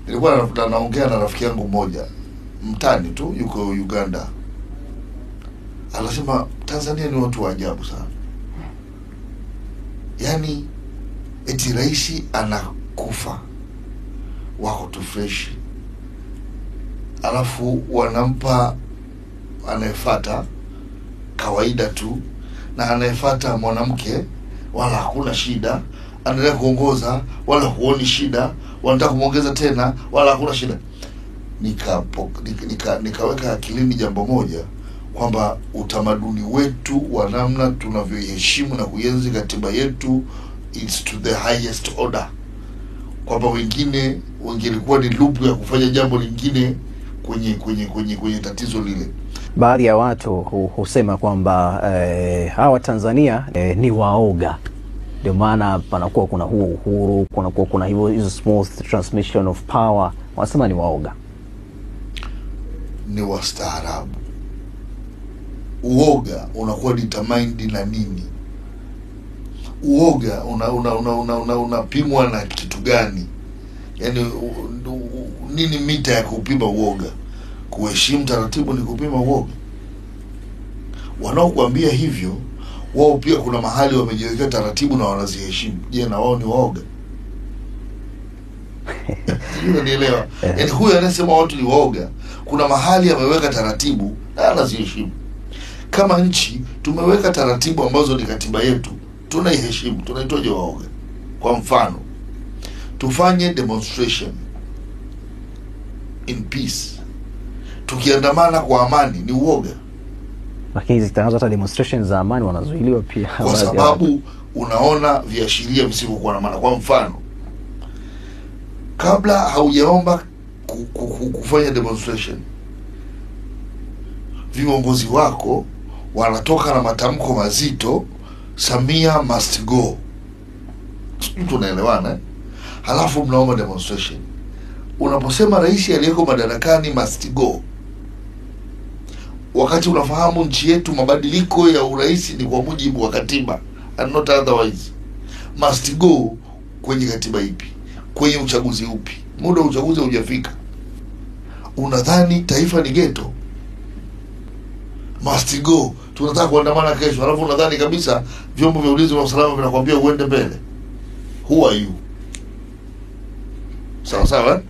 Nilikuwa naongea na rafiki yangu mmoja mtani tu, yuko Uganda. Anasema Tanzania ni watu wa ajabu sana. Yaani eti rais anakufa, wako tu fresh, alafu wanampa anayefuata kawaida tu, na anayefuata mwanamke wala hakuna shida, anaendelea kuongoza wala huoni shida, wanataka kumuongeza tena wala hakuna shida. Nikaweka akilini jambo moja, kwamba utamaduni wetu wa namna tunavyoheshimu na kuenzi katiba yetu is to the highest order, kwamba wengine wangelikuwa ni lupu ya kufanya jambo lingine kwenye tatizo lile. Baadhi ya watu husema kwamba hawa Tanzania ni waoga, ndio maana panakuwa kuna huo uhuru, kuna hizo smooth transmission of power. Wanasema ni waoga. Ni wastaarabu. Uoga unakuwa determined na nini? Uoga unapimwa na kitu gani? Yaani nini mita ya kupima uoga? Kuheshimu taratibu ni kupima uoga? Wanaokuambia hivyo wao pia kuna mahali wamejiwekea taratibu na wanaziheshimu. Je, na wao ni waoga? Unanielewa? Yaani huyu anasema watu ni waoga, kuna mahali ameweka taratibu na anaziheshimu. Kama nchi tumeweka taratibu ambazo ni katiba yetu, tunaiheshimu, tunaitoje waoga? Kwa mfano, tufanye demonstration in peace, tukiandamana kwa amani, ni uoga? Lakini zikitangazwa hata demonstrations za amani wanazuiliwa pia, kwa sababu unaona viashiria visivyokuwa na maana. Kwa mfano, kabla haujaomba kufanya demonstration, viongozi wako wanatoka na matamko mazito, Samia must go. Tunaelewana? Halafu mnaomba demonstration. Unaposema rais aliyeko madarakani must go, wakati unafahamu nchi yetu mabadiliko ya urais ni kwa mujibu wa katiba and not otherwise, must go kwenye katiba ipi? Kwenye uchaguzi upi? Muda wa uchaguzi hujafika. Unadhani taifa ni ghetto? Must go, tunataka kuandamana kesho, alafu unadhani kabisa vyombo vya ulinzi na usalama vinakwambia uende mbele? Who are you? Sawa sawa?